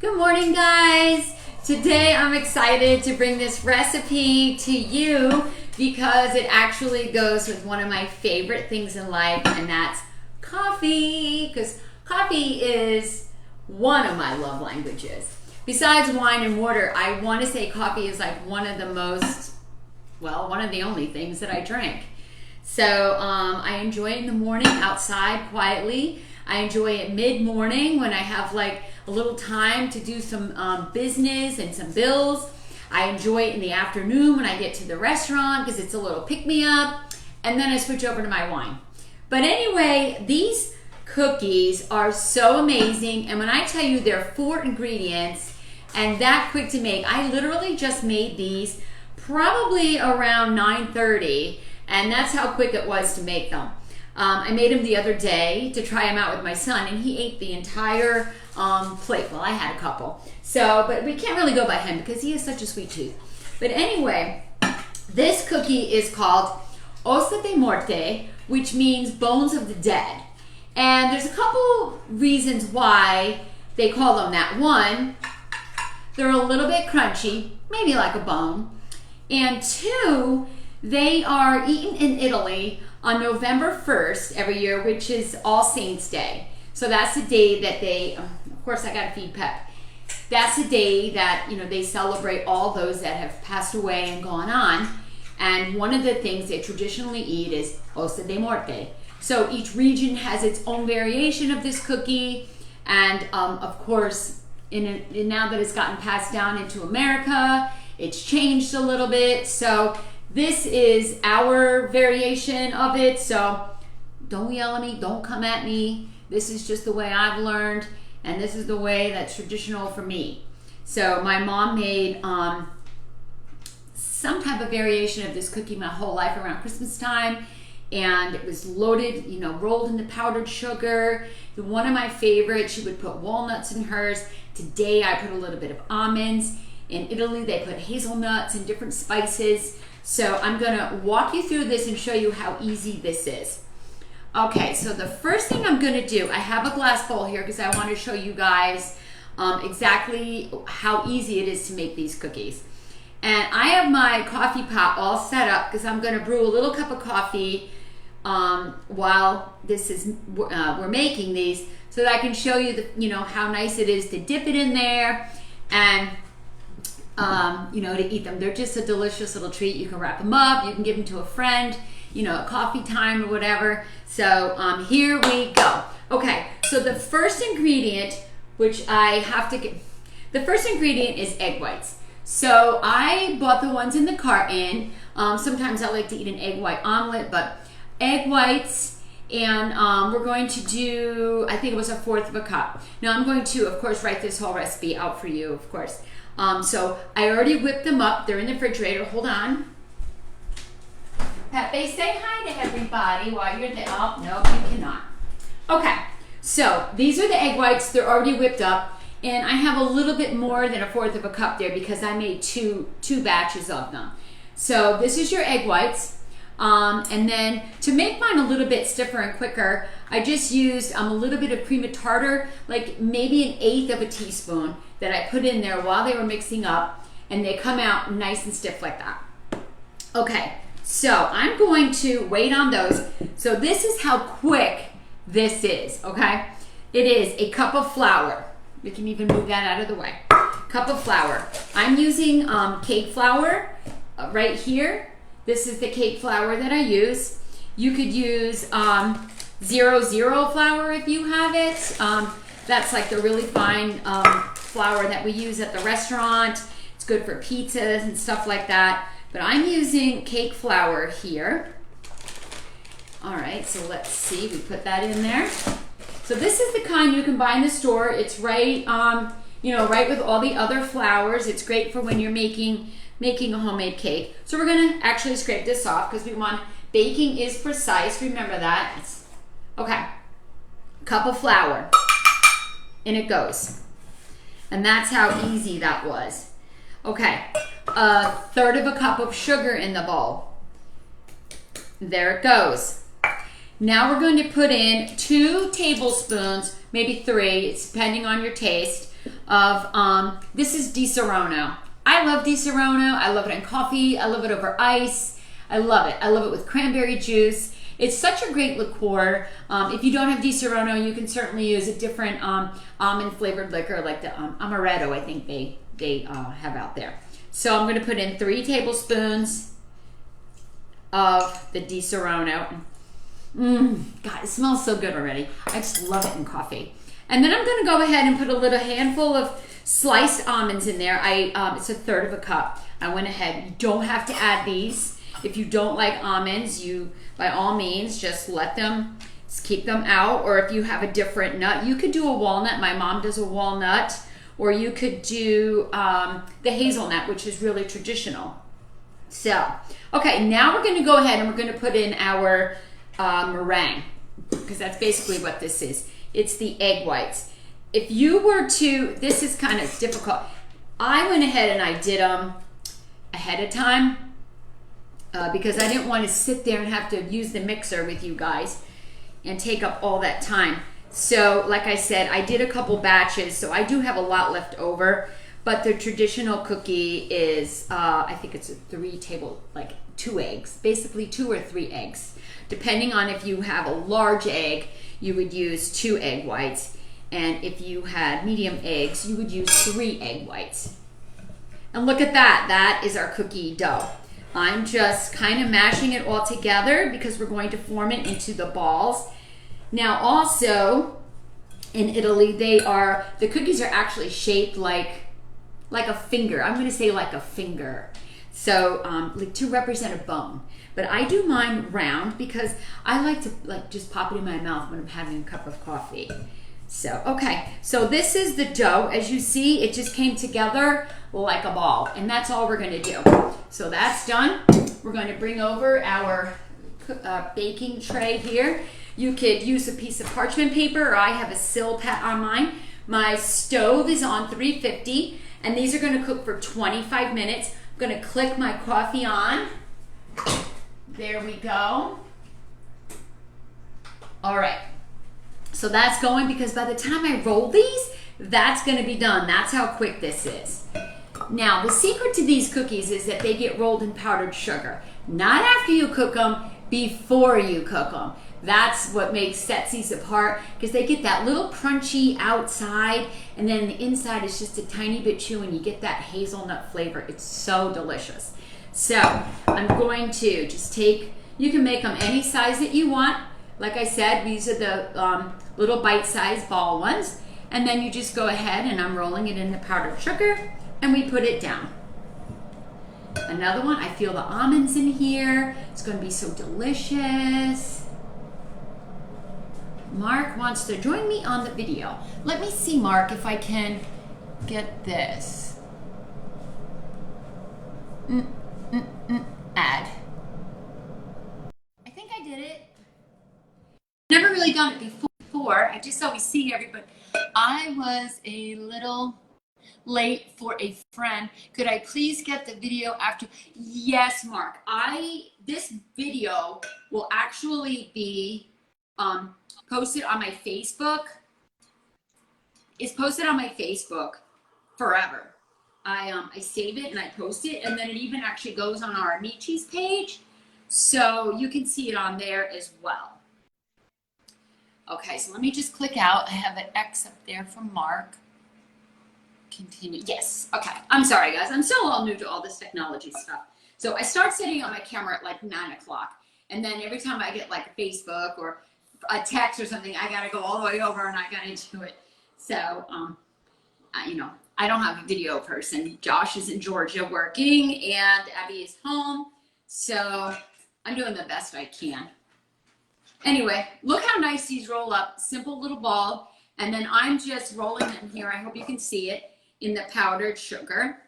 Good morning, guys. Today I'm excited to bring this recipe to you because it actually goes with one of my favorite things in life, and that's coffee, because coffee is one of my love languages. Besides wine and water, I want to say coffee is like one of the most, well, one of the only things that I drink. So I enjoy it in the morning outside quietly. I enjoy it mid-morning when I have like a little time to do some business and some bills. I enjoy it in the afternoon when I get to the restaurant because it's a little pick-me-up. And then I switch over to my wine. But anyway, these cookies are so amazing. And when I tell you they're 4 ingredients and that quick to make, I literally just made these probably around 9:30. And that's how quick it was to make them. I made them the other day to try them out with my son, and he ate the entire plate. Well, I had a couple. So, but we can't really go by him because he has such a sweet tooth. But anyway, this cookie is called Ossa de morti, which means bones of the dead. And there's a couple reasons why they call them that. One, they're a little bit crunchy, maybe like a bone. And two, they are eaten in Italy on November 1st every year, which is All Saints Day. So that's the day that they, of course I gotta feed Pep. That's the day that, you know, they celebrate all those that have passed away and gone on. And one of the things they traditionally eat is Ossa de morti. So each region has its own variation of this cookie. And of course, now that it's gotten passed down into America, it's changed a little bit. So this is our variation of it, so don't yell at me, don't come at me. This is just the way I've learned, and this is the way that's traditional for me. So my mom made some type of variation of this cookie my whole life around Christmas time, and it was loaded, you know, rolled into powdered sugar. One of my favorites, she would put walnuts in hers. Today I put a little bit of almonds. In Italy, they put hazelnuts and different spices. So I'm gonna walk you through this and show you how easy this is. Okay, so the first thing I'm gonna do, I have a glass bowl here because I want to show you guys exactly how easy it is to make these cookies. And I have my coffee pot all set up because I'm gonna brew a little cup of coffee while this is we're making these, so that I can show you how nice it is to dip it in there and to eat them. They're just a delicious little treat. You can wrap them up, you can give them to a friend, at coffee time or whatever. So here we go. Okay, so the first ingredient, which I have to get, the first ingredient is egg whites. So I bought the ones in the carton. Sometimes I like to eat an egg white omelet, but egg whites, and we're going to do, I think it was 1/4 of a cup. Now I'm going to, of course, write this whole recipe out for you, of course. So I already whipped them up. They're in the refrigerator. Hold on. Pepe, say hi to everybody while you're there. Oh, no, you cannot. Okay, so these are the egg whites. They're already whipped up. And I have a little bit more than 1/4 of a cup there because I made two batches of them. So this is your egg whites. And then to make mine a little bit stiffer and quicker, I just used a little bit of cream of tartar, like maybe 1/8 of a teaspoon that I put in there while they were mixing up, and they come out nice and stiff like that. Okay, so I'm going to wait on those. So this is how quick this is, okay? It is a cup of flour. We can even move that out of the way. Cup of flour. I'm using cake flour right here. This is the cake flour that I use. You could use 00 flour if you have it. That's like the really fine flour that we use at the restaurant. It's good for pizzas and stuff like that. But I'm using cake flour here. All right, so let's see. We put that in there. So this is the kind you can buy in the store. It's right, right with all the other flours. It's great for when you're making a homemade cake. So we're gonna actually scrape this off because we want, baking is precise, remember that. Okay, cup of flour, and it goes. And that's how easy that was. Okay, 1/3 of a cup of sugar in the bowl. There it goes. Now we're going to put in 2 tablespoons maybe 3. It's depending on your taste. This is Di Serono. I love Di Serono. I love it in coffee. I love it over ice. I love it. I love it with cranberry juice. It's such a great liqueur. If you don't have Di Serono, you can certainly use a different almond flavored liquor like the amaretto, I think they have out there. So I'm going to put in 3 tablespoons of the Di Serono. God, it smells so good already. I just love it in coffee. And then I'm going to go ahead and put a little handful of sliced almonds in there. It's a 1/3 cup. I went ahead. You don't have to add these. If you don't like almonds, you by all means just keep them out. Or if you have a different nut, you could do a walnut. My mom does a walnut. Or you could do the hazelnut, which is really traditional. So, okay, now we're going to go ahead and we're going to put in our meringue, because that's basically what this is. It's the egg whites. If you were to, this is kind of difficult. I went ahead and I did them ahead of time because I didn't want to sit there and have to use the mixer with you guys and take up all that time. So, like I said, I did a couple batches, so I do have a lot left over. But the traditional cookie is, I think it's 2 eggs, basically 2 or 3 eggs. Depending on if you have a large egg, you would use 2 egg whites. And if you had medium eggs, you would use 3 egg whites. And look at that, that is our cookie dough. I'm just kind of mashing it all together because we're going to form it into the balls. Now also, in Italy, the cookies are actually shaped like a finger. I'm going to say like a finger. So to represent a bone. But I do mine round because I like to just pop it in my mouth when I'm having a cup of coffee. So, okay. So this is the dough. As you see, it just came together like a ball. And that's all we're going to do. So that's done. We're going to bring over our baking tray here. You could use a piece of parchment paper, or I have a Silpat on mine. My stove is on 350, and these are going to cook for 25 minutes. I'm going to click my coffee on. There we go. All right. So that's going, because by the time I roll these, that's going to be done. That's how quick this is. Now, the secret to these cookies is that they get rolled in powdered sugar. Not after you cook them, before you cook them. That's what sets these apart, because they get that little crunchy outside, and then the inside is just a tiny bit chewy, and you get that hazelnut flavor. It's so delicious. So I'm going to just you can make them any size that you want. Like I said, these are the little bite-sized ball ones. And then you just go ahead, and I'm rolling it in the powdered sugar, and we put it down. Another one, I feel the almonds in here. It's going to be so delicious. Mark wants to join me on the video. Let me see, Mark, if I can get this. Add. I think I did it. Never really done it before. I just always see everybody. I was a little late for a friend. Could I please get the video after? Yes, Mark. This video will actually be posted on my Facebook. It's posted on my Facebook forever. I save it and I post it, and then it even actually goes on our Amicis page, so you can see it on there as well. Okay, so let me just click out. I have an X up there from Mark. Continue. Yes. Okay. I'm sorry, guys. I'm still all new to all this technology stuff. So I start setting up my camera at like 9 o'clock, and then every time I get like a Facebook or a text or something, I gotta go all the way over and I gotta do it. So, I don't have a video person. Josh is in Georgia working, and Abby is home. So I'm doing the best I can. Anyway, look how nice these roll up. Simple little ball. And then I'm just rolling them here. I hope you can see it in the powdered sugar.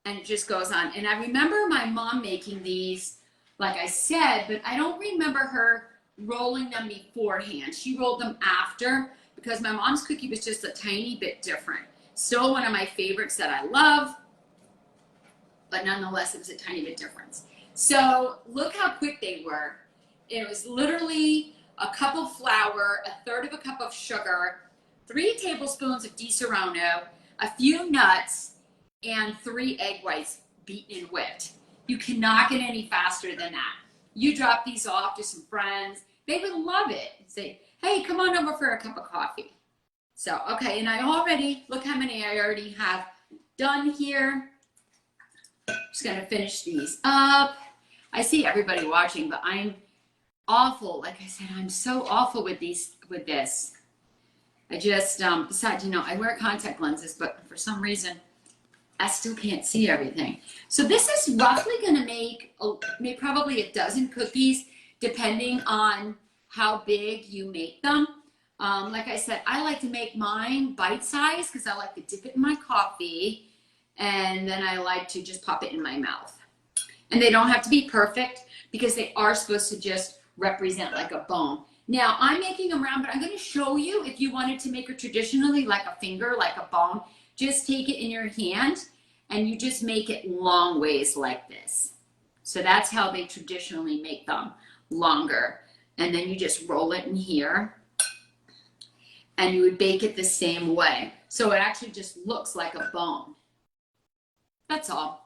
And it just goes on. And I remember my mom making these, like I said, but I don't remember her rolling them beforehand. She rolled them after, because my mom's cookie was just a tiny bit different. Still one of my favorites that I love, but nonetheless, it was a tiny bit different. So look how quick they were. It was literally a cup of flour, a third of a cup of sugar, 3 tablespoons of Di Serrano, a few nuts, and 3 egg whites beaten and whipped. You cannot get any faster than that. You drop these off to some friends. They would love it. Say, hey, come on over for a cup of coffee. So, okay, and I already, look how many I already have done here. Just gonna finish these up. I see everybody watching, but I'm awful. Like I said, I'm so awful with this. I just, besides, you know, I wear contact lenses, but for some reason, I still can't see everything. So this is roughly gonna make probably a dozen cookies, depending on how big you make them. Like I said, I like to make mine bite-sized because I like to dip it in my coffee, and then I like to just pop it in my mouth. And they don't have to be perfect because they are supposed to just represent like a bone. Now, I'm making them round, but I'm going to show you if you wanted to make it traditionally like a finger, like a bone. Just take it in your hand and you just make it long ways like this. So that's how they traditionally make them, longer. And then you just roll it in here and you would bake it the same way. So it actually just looks like a bone. That's all.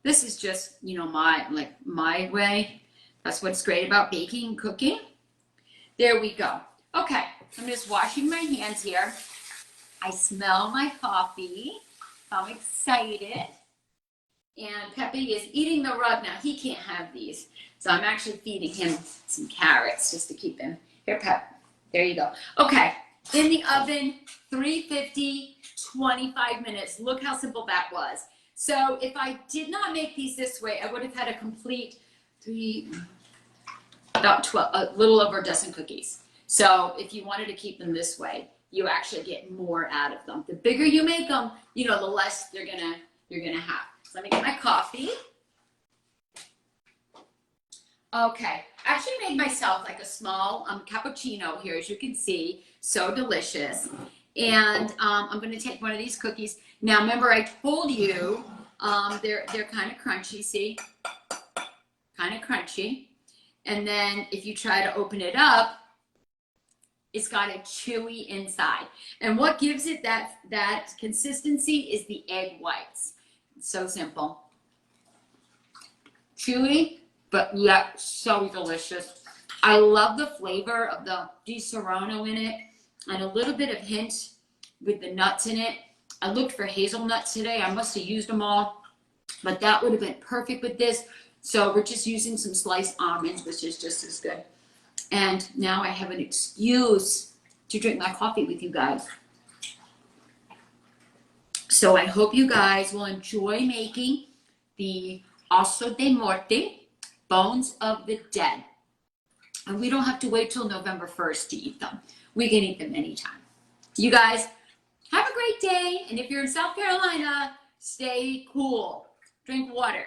This is just, you know, my way. That's what's great about baking and cooking. There we go. Okay, I'm just washing my hands here. I smell my coffee. I'm excited. And Pepe is eating the rug now. He can't have these. So I'm actually feeding him some carrots just to keep him. Here, Pep. There you go. Okay, in the oven, 350, 25 minutes. Look how simple that was. So if I did not make these this way, I would have had a complete about 12, a little over a dozen cookies. So if you wanted to keep them this way, you actually get more out of them. The bigger you make them, you know, the less you're gonna have. So let me get my coffee. Okay, I actually made myself like a small cappuccino here, as you can see. So delicious. And I'm going to take one of these cookies. Now, remember I told you they're kind of crunchy, see? Kind of crunchy. And then if you try to open it up, it's got a chewy inside. And what gives it that consistency is the egg whites. It's so simple. Chewy, but yet so delicious. I love the flavor of the Di Serrano in it and a little bit of hint with the nuts in it. I looked for hazelnuts today. I must have used them all, but that would have been perfect with this. So we're just using some sliced almonds, which is just as good. And now I have an excuse to drink my coffee with you guys. So I hope you guys will enjoy making the osso de morti, bones of the dead. And we don't have to wait till November 1st to eat them. We can eat them anytime. You guys, have a great day. And if you're in South Carolina, stay cool. Drink water.